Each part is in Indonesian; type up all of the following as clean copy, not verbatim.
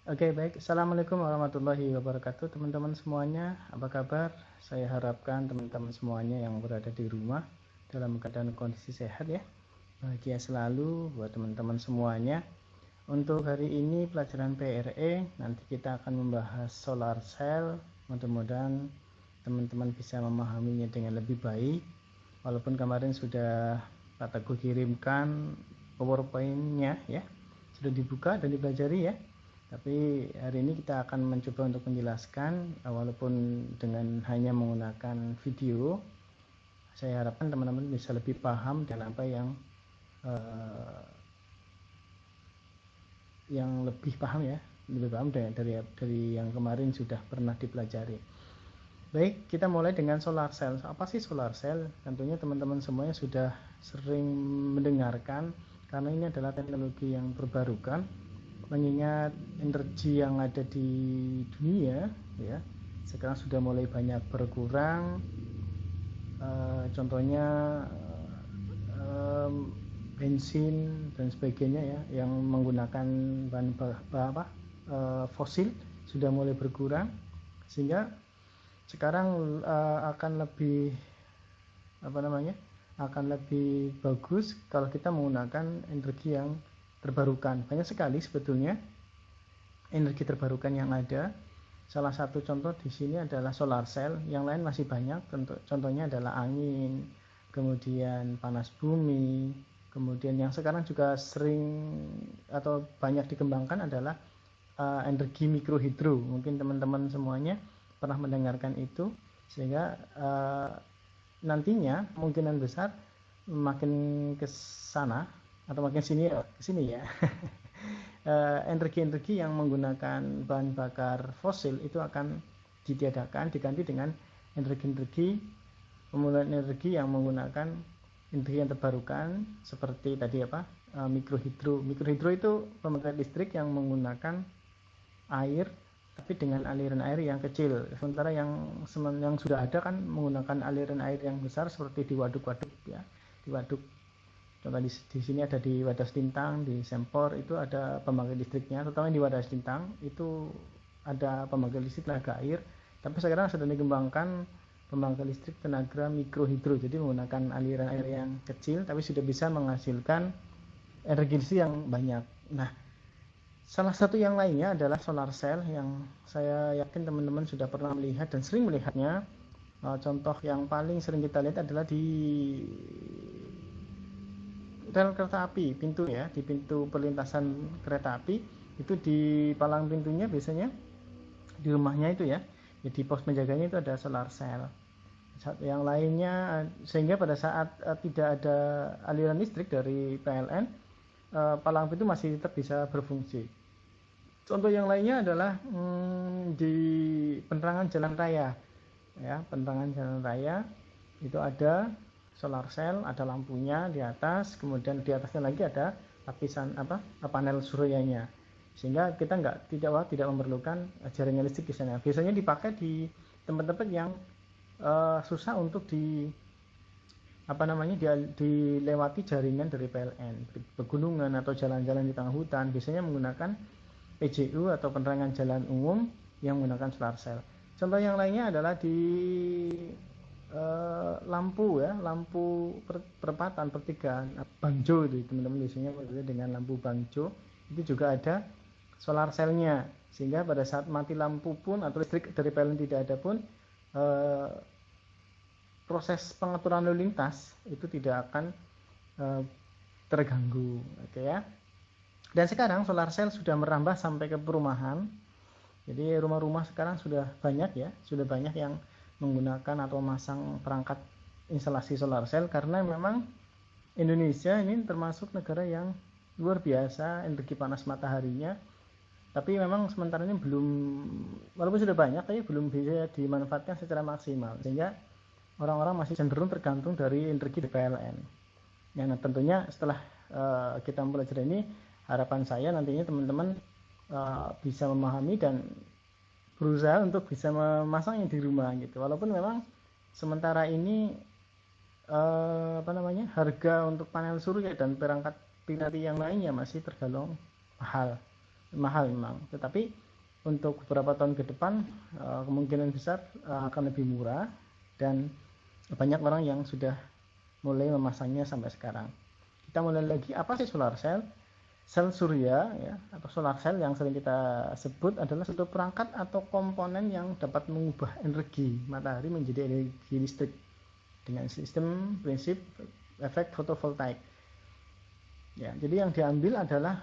Oke, baik. Assalamualaikum warahmatullahi wabarakatuh, teman-teman semuanya. Apa kabar? Saya harapkan teman-teman semuanya yang berada di rumah dalam keadaan kondisi sehat ya. Bahagia selalu buat teman-teman semuanya. Untuk hari ini pelajaran PRE, nanti kita akan membahas solar cell. Mudah-mudahan teman-teman bisa memahaminya dengan lebih baik. Walaupun kemarin sudah Pak Teguh kirimkan PowerPoint-nya ya. Sudah dibuka dan dipelajari ya. Tapi hari ini kita akan mencoba untuk menjelaskan, walaupun dengan hanya menggunakan video. Saya harapkan teman-teman bisa lebih paham dan apa uh, yang lebih paham ya, lebih paham dari yang kemarin sudah pernah dipelajari. Baik, kita mulai dengan solar cell. Apa sih solar cell? Tentunya teman-teman semuanya sudah sering mendengarkan, karena ini adalah teknologi yang terbarukan, mengingat energi yang ada di dunia ya sekarang sudah mulai banyak berkurang. Contohnya bensin dan sebagainya ya yang menggunakan bahan fosil sudah mulai berkurang, sehingga sekarang akan lebih akan lebih bagus kalau kita menggunakan energi yang terbarukan. Banyak sekali sebetulnya energi terbarukan yang ada. Salah satu contoh di sini adalah solar cell, yang lain masih banyak. Contohnya adalah angin, kemudian panas bumi, kemudian yang sekarang juga sering atau banyak dikembangkan adalah energi mikrohidro. Mungkin teman-teman semuanya pernah mendengarkan itu, sehingga nantinya kemungkinan besar makin ke sana atau makin ke sini ya. Energi-energi yang menggunakan bahan bakar fosil itu akan ditiadakan, diganti dengan energi-energi pemuluhan energi yang menggunakan energi yang terbarukan, seperti tadi mikrohidro. Mikrohidro itu pembangkit listrik yang menggunakan air tapi dengan aliran air yang kecil. Sementara yang sudah ada kan menggunakan aliran air yang besar seperti di waduk-waduk ya, di waduk. Contoh di sini ada di Wadas Tintang, di Sempor itu ada pembangkit listriknya, terutama di Wadas Tintang itu ada pembangkit listrik tenaga air. Tapi sekarang sedang dikembangkan pembangkit listrik tenaga mikrohidro, jadi menggunakan aliran air yang kecil tapi sudah bisa menghasilkan energi listrik yang banyak. Nah, salah satu yang lainnya adalah solar cell, yang saya yakin teman-teman sudah pernah melihat dan sering melihatnya. Contoh yang paling sering kita lihat adalah di rel kereta api, pintu ya, di pintu perlintasan kereta api itu, di palang pintunya biasanya di rumahnya itu ya, di pos penjaganya itu ada solar cell. Yang lainnya, sehingga pada saat tidak ada aliran listrik dari PLN, palang pintu masih tetap bisa berfungsi. Contoh yang lainnya adalah di penerangan jalan raya ya, penerangan jalan raya itu ada solar cell, ada lampunya di atas, kemudian di atasnya lagi ada lapisan panel suryanya, sehingga kita tidak memerlukan jaringan listrik di sana. Biasanya dipakai di tempat-tempat yang susah untuk dilewati jaringan dari PLN, pegunungan atau jalan-jalan di tengah hutan, biasanya menggunakan PJU atau penerangan jalan umum yang menggunakan solar cell. Contoh yang lainnya adalah di lampu ya, lampu perempatan, pertigaan, bangjo itu teman-teman, biasanya dengan lampu bangjo itu juga ada solar cellnya, sehingga pada saat mati lampu pun atau listrik dari PLN tidak ada pun, proses pengaturan lalu lintas itu tidak akan terganggu. Oke ya. Dan sekarang solar cell sudah merambah sampai ke perumahan. Jadi rumah-rumah sekarang sudah banyak yang menggunakan atau memasang perangkat instalasi solar cell, karena memang Indonesia ini termasuk negara yang luar biasa energi panas mataharinya, tapi memang sementara ini belum, walaupun sudah banyak tapi belum bisa dimanfaatkan secara maksimal, sehingga orang-orang masih cenderung tergantung dari energi PLN. Ya, nah tentunya setelah kita mempelajari ini, harapan saya nantinya teman-teman bisa memahami dan berusaha untuk bisa memasangnya di rumah gitu. Walaupun memang sementara ini harga untuk panel surya dan perangkat pilar yang lainnya masih tergolong mahal. mahal memang, tetapi untuk beberapa tahun ke depan kemungkinan besar akan lebih murah, dan banyak orang yang sudah mulai memasangnya sampai sekarang. Kita mulai lagi, apa sih solar cell? Sel surya ya, atau solar cell yang sering kita sebut adalah suatu perangkat atau komponen yang dapat mengubah energi matahari menjadi energi listrik dengan sistem prinsip efek fotovoltaik. Ya, jadi yang diambil adalah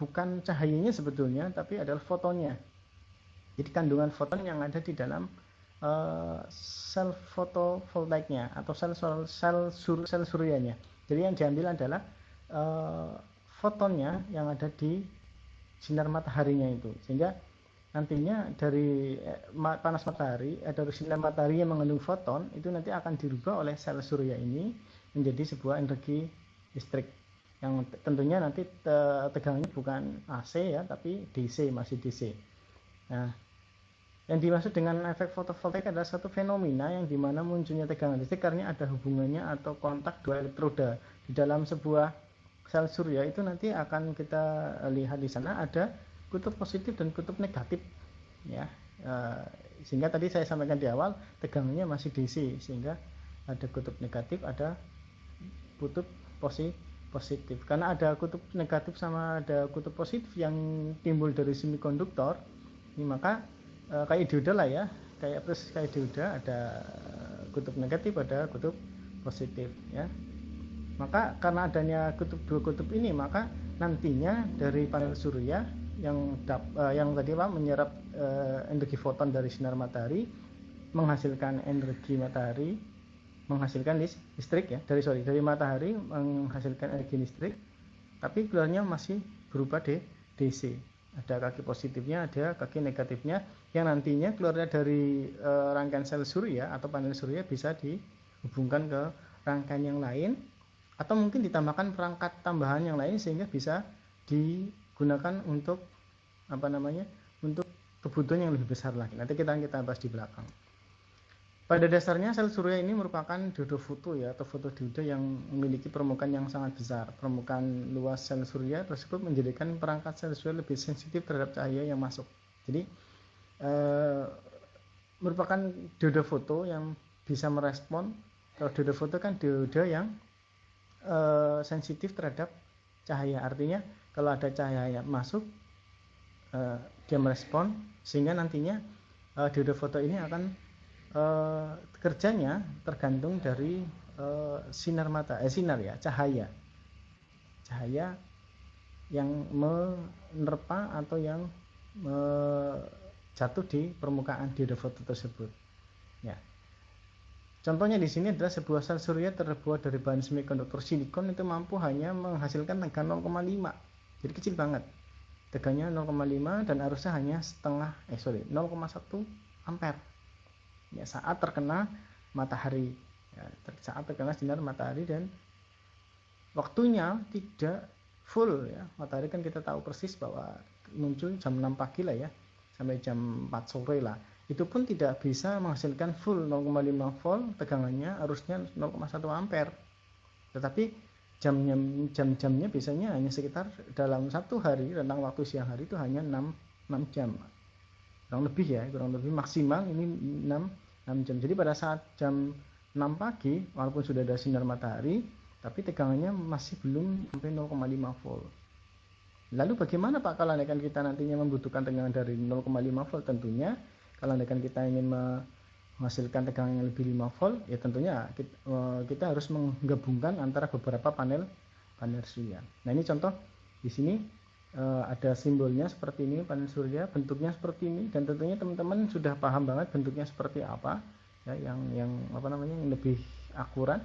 bukan cahayanya sebetulnya, tapi adalah fotonnya. Jadi kandungan foton yang ada di dalam sel fotovoltaiknya atau sel suryanya. Jadi yang diambil adalah fotonnya yang ada di sinar mataharinya itu, sehingga nantinya dari panas matahari, dari sinar matahari yang mengandung foton itu nanti akan dirubah oleh sel surya ini menjadi sebuah energi listrik yang tentunya nanti tegangannya bukan AC ya, tapi DC, masih DC. Nah, yang dimaksud dengan efek fotovoltaik adalah satu fenomena yang dimana munculnya tegangan listrik karena ada hubungannya atau kontak dua elektroda di dalam sebuah sel surya. Itu nanti akan kita lihat di sana ada kutub positif dan kutub negatif ya, sehingga tadi saya sampaikan di awal tegangannya masih DC, sehingga ada kutub negatif, ada kutub positif. Karena ada kutub negatif sama ada kutub positif yang timbul dari semikonduktor ini, maka kayak dioda lah ya, kayak dioda, ada kutub negatif, ada kutub positif ya. Maka karena adanya dua kutub ini, maka nantinya dari panel surya yang tadi menyerap energi foton dari sinar matahari, menghasilkan energi matahari, menghasilkan listrik ya, dari matahari menghasilkan energi listrik, tapi keluarnya masih berupa DC. Ada kaki positifnya, ada kaki negatifnya, yang nantinya keluarnya dari rangkaian sel surya atau panel surya bisa dihubungkan ke rangkaian yang lain, atau mungkin ditambahkan perangkat tambahan yang lain sehingga bisa digunakan untuk untuk kebutuhan yang lebih besar lagi. Nanti kita bahas di belakang. Pada dasarnya sel surya ini merupakan dioda foto ya, atau fotodioda yang memiliki permukaan yang sangat besar. Permukaan luas sel surya tersebut menjadikan perangkat sel surya lebih sensitif terhadap cahaya yang masuk. Jadi merupakan dioda foto yang bisa merespon. Kalau dioda foto kan dioda yang sensitif terhadap cahaya. Artinya kalau ada cahaya masuk, dia merespon, sehingga nantinya dioda foto ini akan kerjanya tergantung dari cahaya yang menerpa atau yang jatuh di permukaan dioda foto tersebut ya. Contohnya di sini adalah sebuah sel surya terbuat dari bahan semikonduktor silikon, itu mampu hanya menghasilkan tegangan 0,5, jadi kecil banget tegangannya, 0,5, dan arusnya hanya 0,1 ampere ya, saat terkena matahari ya, saat terkena sinar matahari, dan waktunya tidak full ya. Matahari kan kita tahu persis bahwa muncul jam 6 pagi lah ya, sampai jam 4 sore lah, itu pun tidak bisa menghasilkan full 0,5 volt tegangannya, arusnya 0,1 ampere, tetapi jam-jamnya biasanya hanya sekitar dalam satu hari, rentang waktu siang hari itu hanya 6 jam kurang lebih maksimal ini 6 jam. Jadi pada saat jam 6 pagi walaupun sudah ada sinar matahari, tapi tegangannya masih belum sampai 0,5 volt. Lalu bagaimana Pak kalau andaikan kita nantinya membutuhkan tegangan dari 0,5 volt? Tentunya kalau andaikan kita ingin menghasilkan tegangan yang lebih 5 volt, ya tentunya kita harus menggabungkan antara beberapa panel surya. Nah, ini contoh di sini ada simbolnya seperti ini, panel surya bentuknya seperti ini, dan tentunya teman-teman sudah paham banget bentuknya seperti apa ya, yang lebih akurat.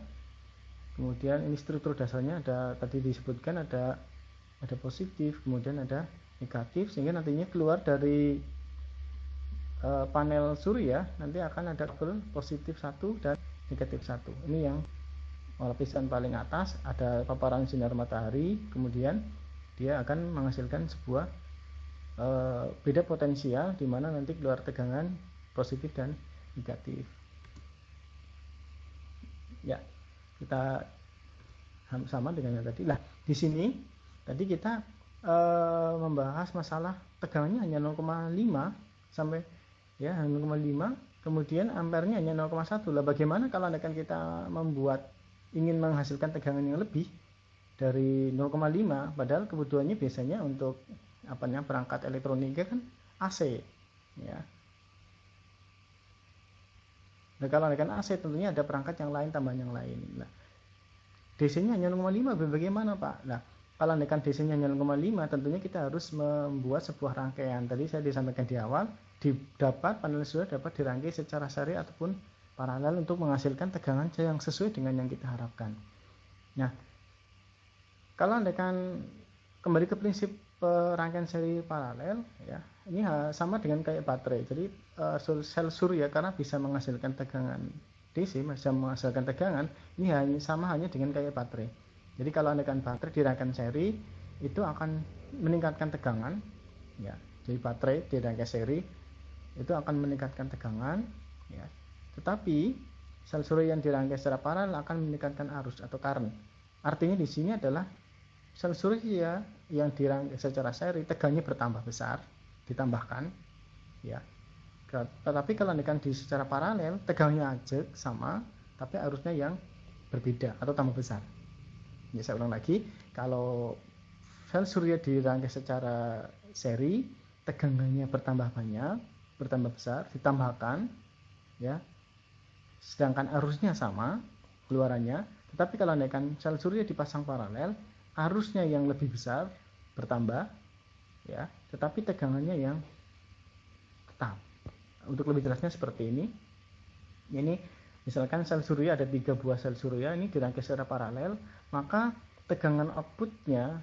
Kemudian ini struktur dasarnya ada, tadi disebutkan ada positif, kemudian ada negatif, sehingga nantinya keluar dari panel surya nanti akan ada kabel positif 1 dan negatif 1. Ini yang lapisan paling atas ada paparan sinar matahari, kemudian dia akan menghasilkan sebuah beda potensial di mana nanti keluar tegangan positif dan negatif. Ya, kita sama dengan yang tadi. Lah, di sini tadi kita membahas masalah tegangannya hanya 0,5 sampai 0,5, kemudian ampernya hanya 0,1. Lah bagaimana kalau kita ingin menghasilkan tegangan yang lebih dari 0,5, padahal kebutuhannya biasanya untuk perangkat elektronika kan AC ya. Nah, kalau AC tentunya ada perangkat yang lain, tambahan yang lain. Nah, DC-nya hanya 0,5, bagaimana Pak? Nah, kalau DC-nya hanya 0,5, tentunya kita harus membuat sebuah rangkaian. Tadi saya disampaikan di awal, panel surya dapat dirangkai secara seri ataupun paralel untuk menghasilkan tegangan yang sesuai dengan yang kita harapkan. Nah, kalau kembali ke prinsip rangkaian seri paralel ya, ini sama dengan kayak baterai. Jadi sel surya karena bisa menghasilkan tegangan DC, bisa menghasilkan tegangan, ini hanya dengan kayak baterai. Jadi kalau baterai di rangkaian seri itu akan meningkatkan tegangan ya. Jadi baterai di rangkaian seri itu akan meningkatkan tegangan ya. Tetapi sel surya yang dirangkai secara paralel akan meningkatkan arus atau current. Artinya di sini adalah sel surya yang dirangkai secara seri tegangannya bertambah besar, ditambahkan ya. Tetapi kalau di secara paralel tegangannya aja sama, tapi arusnya yang berbeda atau tambah besar. Ya, saya ulang lagi, kalau sel surya dirangkai secara seri tegangannya bertambah banyak, bertambah besar, ditambahkan ya. Sedangkan arusnya sama keluarannya, tetapi kalau sel surya dipasang paralel, arusnya yang lebih besar bertambah ya, tetapi tegangannya yang tetap. Untuk lebih jelasnya seperti ini. Ini misalkan sel surya ada 3 buah sel surya ini dirangkai secara paralel, maka tegangan outputnya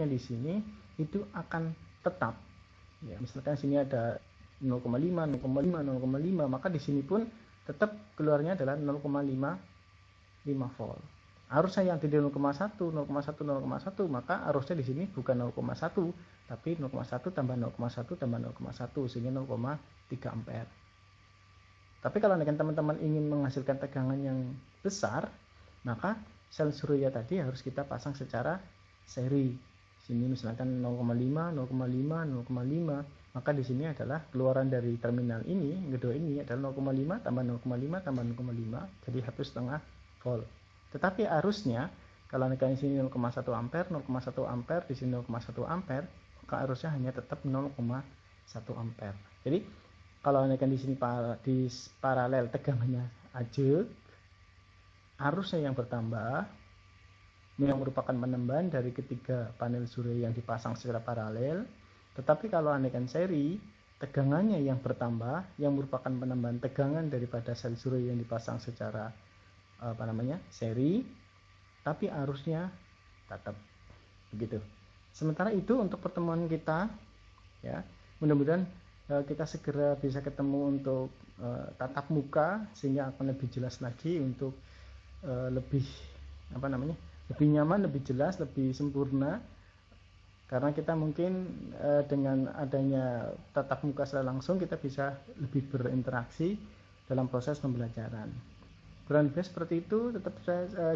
di sini itu akan tetap. Ya, misalkan sini ada 0,5, 0,5, 0,5, maka di sini pun tetap keluarnya adalah 0,5 volt. Arusnya yang tidak 0,1, 0,1, 0,1, maka arusnya di sini bukan 0,1, tapi 0,1 tambah 0,1 tambah 0,1 sehingga 0,3 ampere. Tapi kalau teman-teman ingin menghasilkan tegangan yang besar, maka sel surya tadi harus kita pasang secara seri. Sini misalkan 0,5, 0,5, 0,5, maka di sini adalah keluaran dari terminal ini, kedua ini adalah 0,5 tambah 0,5 tambah 0,5, jadi 1,5 volt. Tetapi arusnya kalau di sini 0,1 ampere, 0,1 ampere, di sini 0,1 ampere, maka arusnya hanya tetap 0,1 ampere. Jadi kalau di sini di paralel tegangannya aja, arusnya yang bertambah, yang merupakan penambahan dari ketiga panel surya yang dipasang secara paralel. Tetapi kalau seri, tegangannya yang bertambah, yang merupakan penambahan tegangan daripada sel surya yang dipasang secara seri, tapi arusnya tetap begitu. Sementara itu untuk pertemuan kita ya, mudah-mudahan kita segera bisa ketemu untuk tatap muka sehingga akan lebih jelas lagi untuk lebih lebih nyaman, lebih jelas, lebih sempurna, karena kita mungkin dengan adanya tatap muka secara langsung kita bisa lebih berinteraksi dalam proses pembelajaran. Kurang lebih seperti itu. Tetap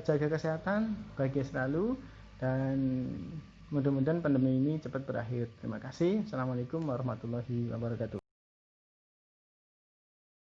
jaga kesehatan, bahagia selalu, dan mudah-mudahan pandemi ini cepat berakhir. Terima kasih. Assalamualaikum warahmatullahi wabarakatuh.